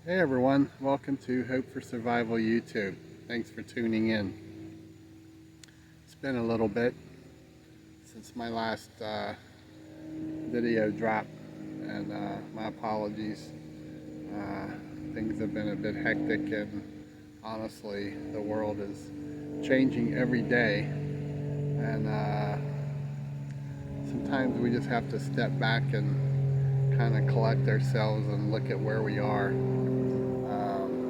Hey everyone, welcome to Hope for Survival YouTube. Thanks for tuning in. It's been a little bit since my last video dropped, and my apologies. Things have been a bit hectic, and honestly, the world is changing every day, and sometimes we just have to step back and kind of collect ourselves and look at where we are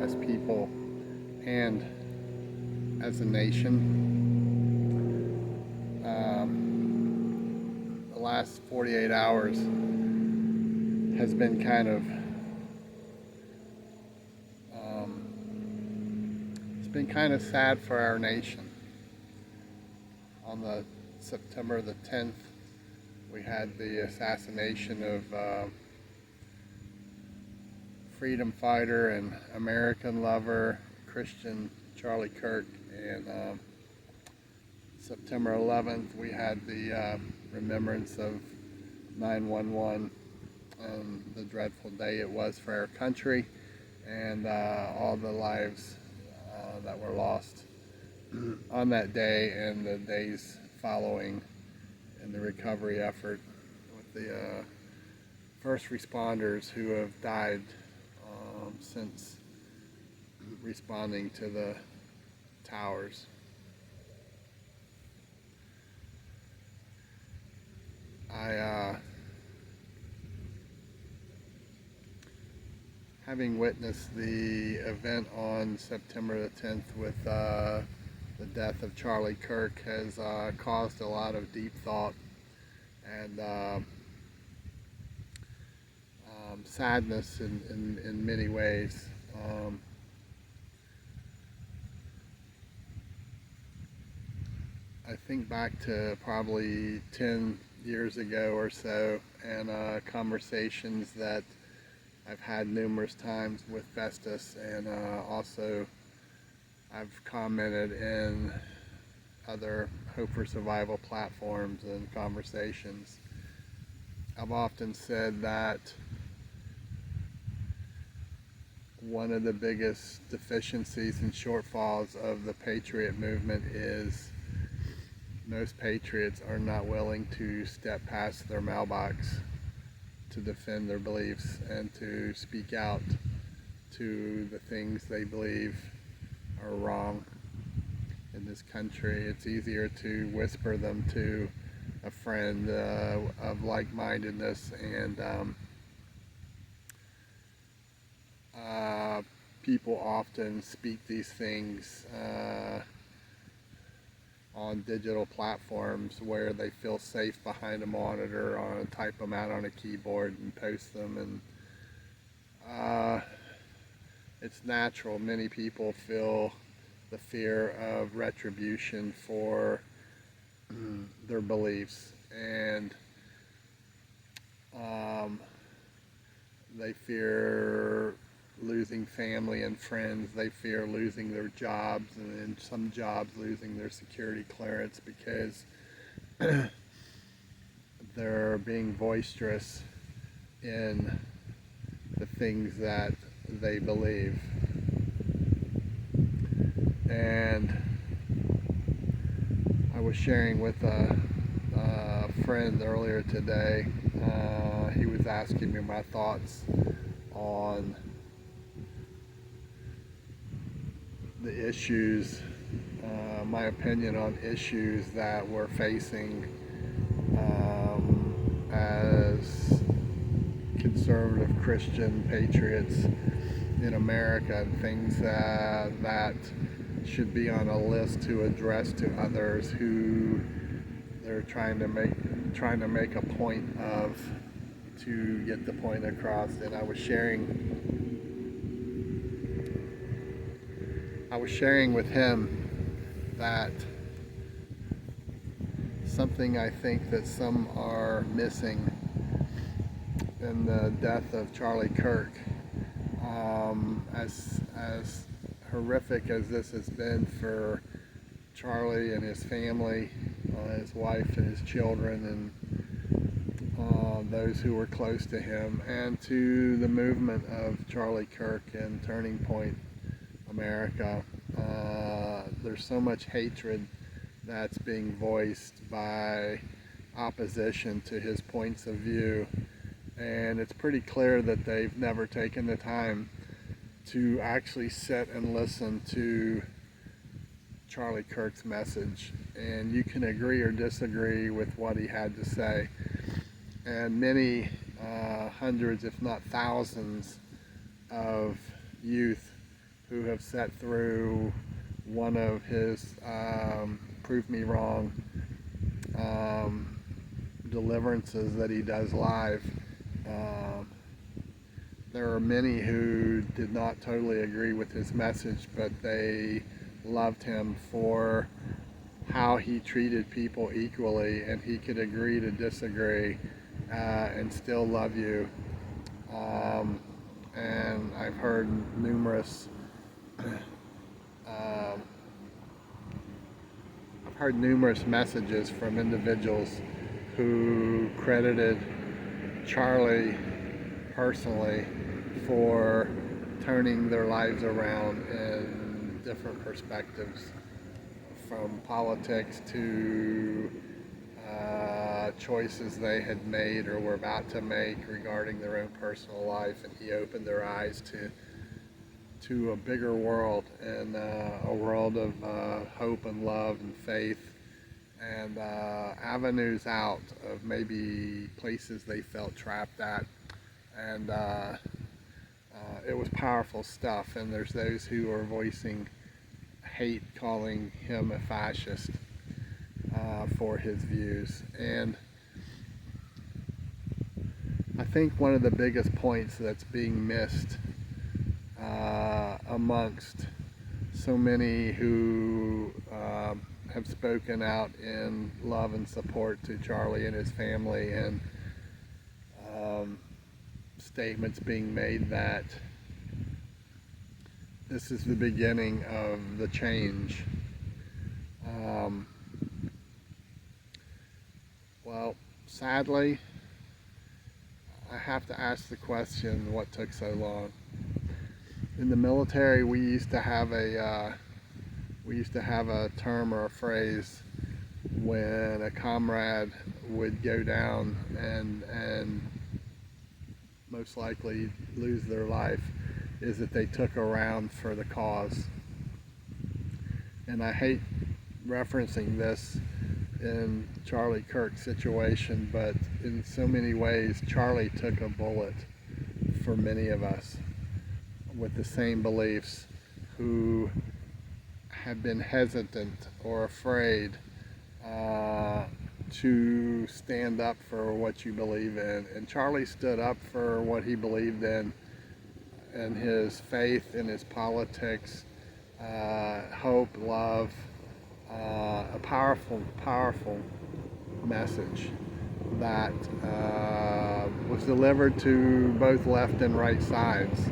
as people and as a nation. The last 48 hours has been it's been kind of sad for our nation. On the September the 10th, we had the assassination of freedom fighter and American lover, Christian Charlie Kirk, and September 11th we had the remembrance of 9/11 and the dreadful day it was for our country, and all the lives that were lost on that day and the days following in the recovery effort with the first responders who have died since responding to the towers. Having witnessed the event on September the 10th with the death of Charlie Kirk has caused a lot of deep thought and sadness in many ways. I think back to probably 10 years ago or so, and conversations that I've had numerous times with Festus, and also I've commented in other Hope for Survival platforms and conversations. I've often said that one of the biggest deficiencies and shortfalls of the Patriot movement is most patriots are not willing to step past their mailbox to defend their beliefs and to speak out to the things they believe are wrong in this country. It's easier to whisper them to a friend of like-mindedness, and people often speak these things on digital platforms where they feel safe behind a monitor, or type them out on a keyboard and post them, and it's natural. Many people feel the fear of retribution for their beliefs, and they fear losing family and friends. They fear losing their jobs, and in some jobs losing their security clearance because they're being boisterous in the things that they believe. And I was sharing with a friend earlier today. He was asking me my thoughts on the issues, my opinion on issues that we're facing as conservative Christian patriots in America, and things that should be on a list to address to others who they're trying to make a point of, to get the point across. And I was sharing with him that something I think that some are missing in the death of Charlie Kirk, as horrific as this has been for Charlie and his family, his wife and his children, and those who were close to him, and to the movement of Charlie Kirk and Turning Point America. There's so much hatred that's being voiced by opposition to his points of view, and it's pretty clear that they've never taken the time to actually sit and listen to Charlie Kirk's message. And you can agree or disagree with what he had to say, and many hundreds if not thousands of youth who have sat through one of his prove me wrong deliverances that he does live. There are many who did not totally agree with his message, but they loved him for how he treated people equally, and he could agree to disagree and still love you. And I've heard numerous messages from individuals who credited Charlie personally for turning their lives around in different perspectives, from politics to choices they had made or were about to make regarding their own personal life, and he opened their eyes to a bigger world, and a world of hope and love and faith, and avenues out of maybe places they felt trapped at. And it was powerful stuff. And there's those who are voicing hate, calling him a fascist for his views. And I think one of the biggest points that's being missed amongst so many who have spoken out in love and support to Charlie and his family, and statements being made that this is the beginning of the change. Well, sadly, I have to ask the question, what took so long? In the military, we used to have a term or a phrase when a comrade would go down and most likely lose their life, is that they took a round for the cause. And I hate referencing this in Charlie Kirk's situation, but in so many ways Charlie took a bullet for many of us with the same beliefs, who have been hesitant or afraid to stand up for what you believe in. And Charlie stood up for what he believed in his faith, in his politics, hope, love, a powerful, powerful message that was delivered to both left and right sides.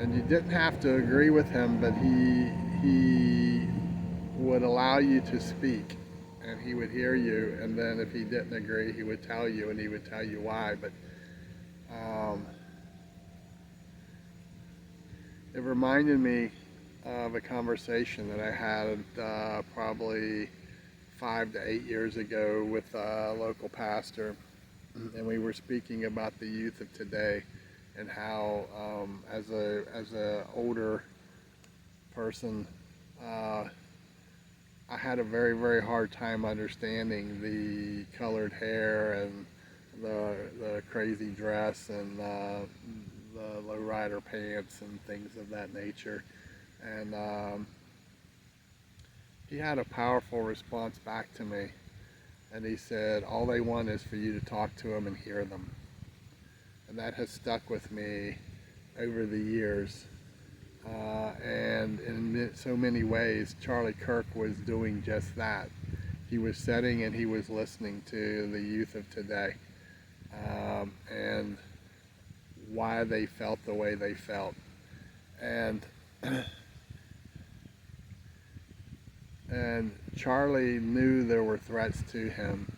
And you didn't have to agree with him, but he would allow you to speak, and he would hear you, and then if he didn't agree, he would tell you, and he would tell you why. But it reminded me of a conversation that I had probably 5 to 8 years ago with a local pastor, and we were speaking about the youth of today, and how as a older person, I had a very, very hard time understanding the colored hair and the crazy dress and the lowrider pants and things of that nature. And he had a powerful response back to me, and he said, all they want is for you to talk to them and hear them. And that has stuck with me over the years. And in so many ways, Charlie Kirk was doing just that. He was sitting and he was listening to the youth of today, and why they felt the way they felt. And and Charlie knew there were threats to him.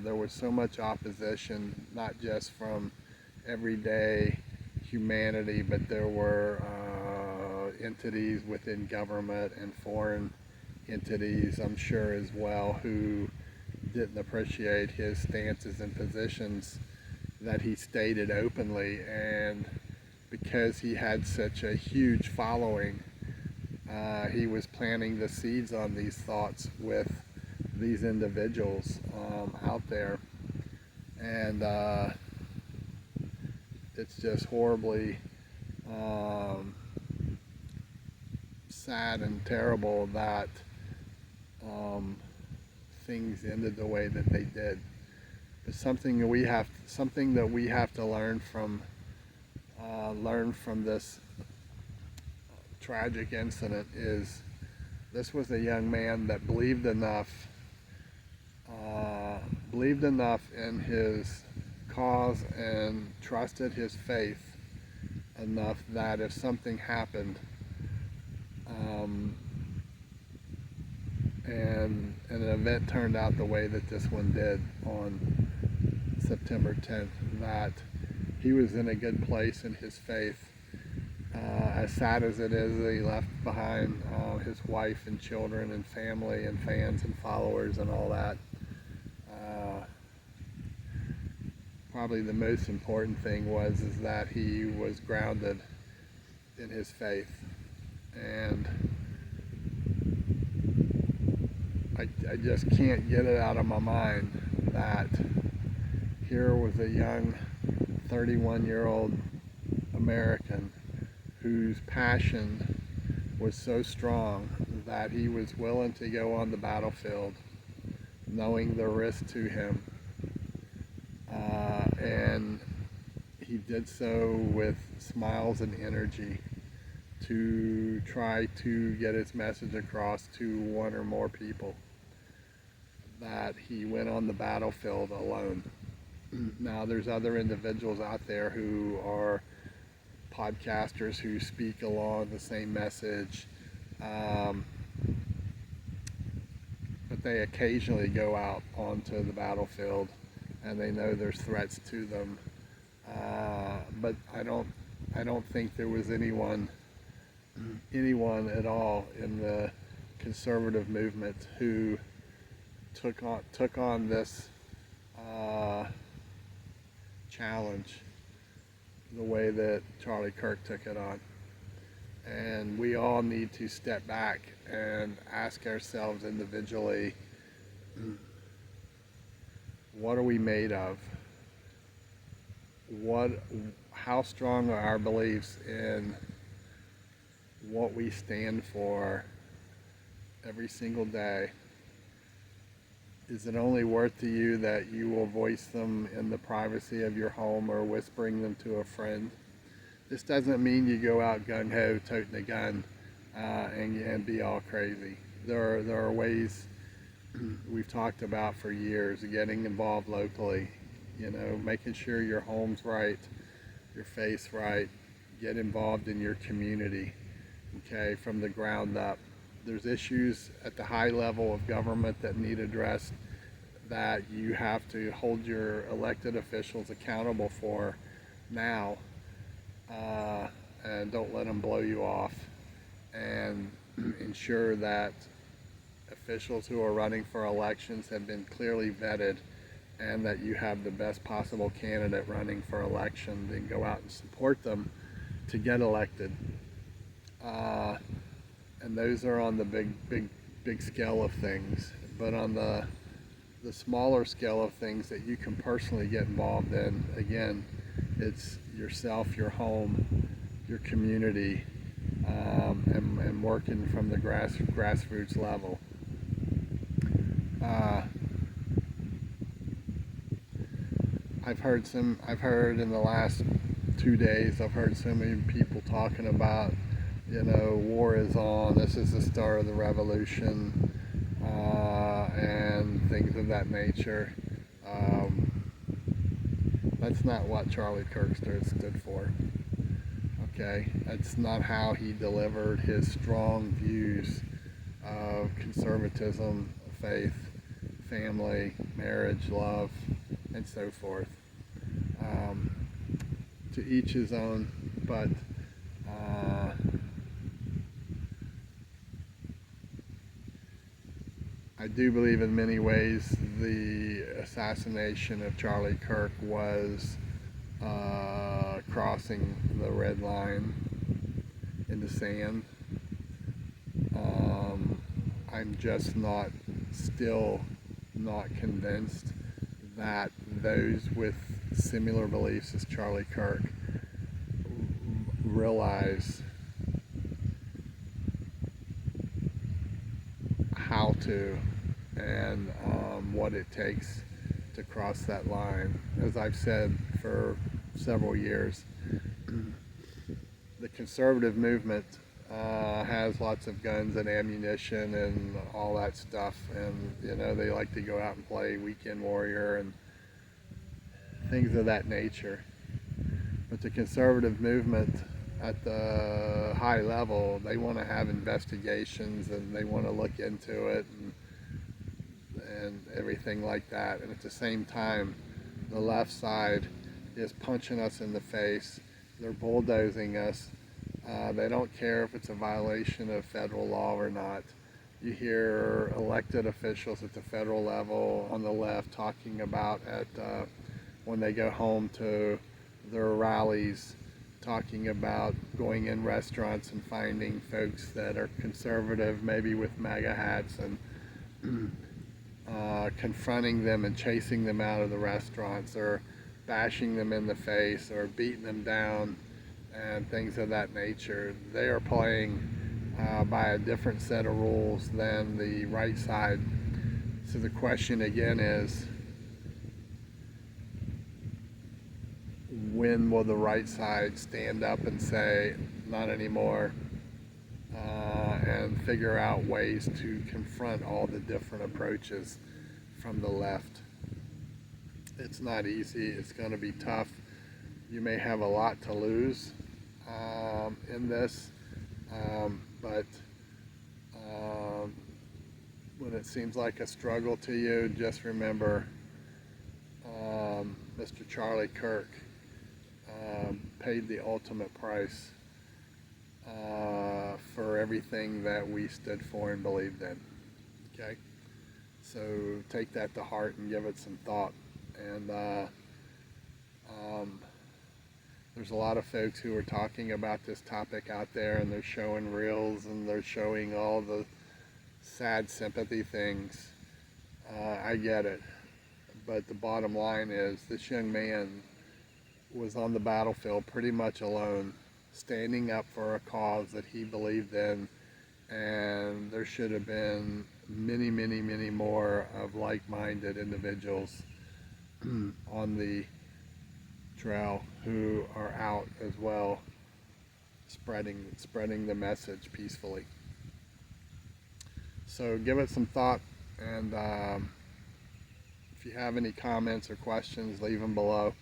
There was so much opposition, not just from everyday humanity, but there were entities within government and foreign entities, I'm sure as well, who didn't appreciate his stances and positions that he stated openly. And because he had such a huge following, he was planting the seeds on these thoughts with these individuals out there. And it's just horribly sad and terrible that things ended the way that they did. But something that we have to learn from this tragic incident is this was a young man that believed enough in his cause and trusted his faith enough that if something happened and an event turned out the way that this one did on September 10th, that he was in a good place in his faith. As sad as it is that he left behind his wife and children and family and fans and followers and all that, probably the most important thing is that he was grounded in his faith. And I just can't get it out of my mind that here was a young 31-year-old American whose passion was so strong that he was willing to go on the battlefield knowing the risk to him. And he did so with smiles and energy to try to get his message across to one or more people that he went on the battlefield alone. Now there's other individuals out there who are podcasters who speak along the same message, but they occasionally go out onto the battlefield and they know there's threats to them. But I don't think there was anyone at all in the conservative movement who took on this challenge the way that Charlie Kirk took it on. And we all need to step back and ask ourselves individually, what are we made of? How strong are our beliefs in what we stand for every single day? Is it only worth to you that you will voice them in the privacy of your home or whispering them to a friend? This doesn't mean you go out gung-ho, toting a gun, and be all crazy. There are ways we've talked about for years, getting involved locally, making sure your home's right, your faith's right, get involved in your community, okay, from the ground up. There's issues at the high level of government that need addressed that you have to hold your elected officials accountable for now, and don't let them blow you off, and ensure that officials who are running for elections have been clearly vetted and that you have the best possible candidate running for election, then go out and support them to get elected. And those are on the big scale of things. But on the smaller scale of things that you can personally get involved in, again, it's yourself, your home, your community, and working from the grassroots level. I've heard in the last 2 days, I've heard so many people talking about, war is on, this is the start of the revolution, and things of that nature. That's not what Charlie Kirk stood for. Okay, that's not how he delivered his strong views of conservatism, faith, family, marriage, love, and so forth. To each his own, but I do believe in many ways the assassination of Charlie Kirk was crossing the red line in the sand. I'm just still not convinced that those with similar beliefs as Charlie Kirk realize how to and what it takes to cross that line. As I've said for several years, the conservative movement has lots of guns and ammunition and all that stuff, and you know, they like to go out and play weekend warrior and things of that nature. But the conservative movement at the high level, they want to have investigations and they want to look into it and everything like that. And at the same time, the left side is punching us in the face. They're bulldozing us. They don't care if it's a violation of federal law or not. You hear elected officials at the federal level on the left talking about when they go home to their rallies, talking about going in restaurants and finding folks that are conservative, maybe with MAGA hats, and confronting them and chasing them out of the restaurants, or bashing them in the face, or beating them down, and things of that nature. They are playing by a different set of rules than the right side. So the question again is, when will the right side stand up and say, not anymore, and figure out ways to confront all the different approaches from the left? It's not easy. It's going to be tough. You may have a lot to lose in this, but when it seems like a struggle to you, just remember Mr. Charlie Kirk paid the ultimate price for everything that we stood for and believed in. Okay? So take that to heart and give it some thought. And there's a lot of folks who are talking about this topic out there, and they're showing reels and they're showing all the sad sympathy things. I get it. But the bottom line is, this young man was on the battlefield pretty much alone, standing up for a cause that he believed in, and there should have been many, many, many more of like-minded individuals on the trail who are out as well, spreading the message peacefully. So give it some thought, and if you have any comments or questions, leave them below,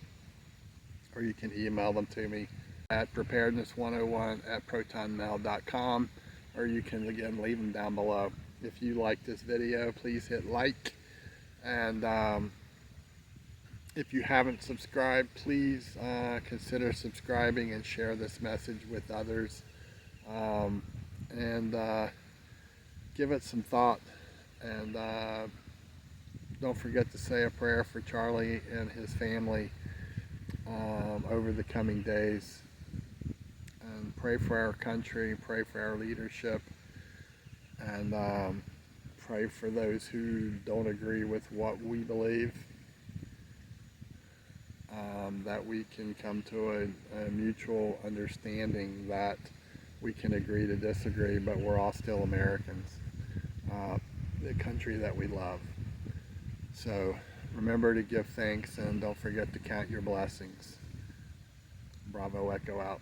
or you can email them to me at preparedness101@protonmail.com, or you can again leave them down below. If you like this video, please hit like, and if you haven't subscribed, please consider subscribing and share this message with others, and give it some thought, and don't forget to say a prayer for Charlie and his family over the coming days, and pray for our country, pray for our leadership, and pray for those who don't agree with what we believe, that we can come to a mutual understanding that we can agree to disagree, but we're all still Americans, the country that we love. So remember to give thanks, and don't forget to count your blessings. Bravo Echo out.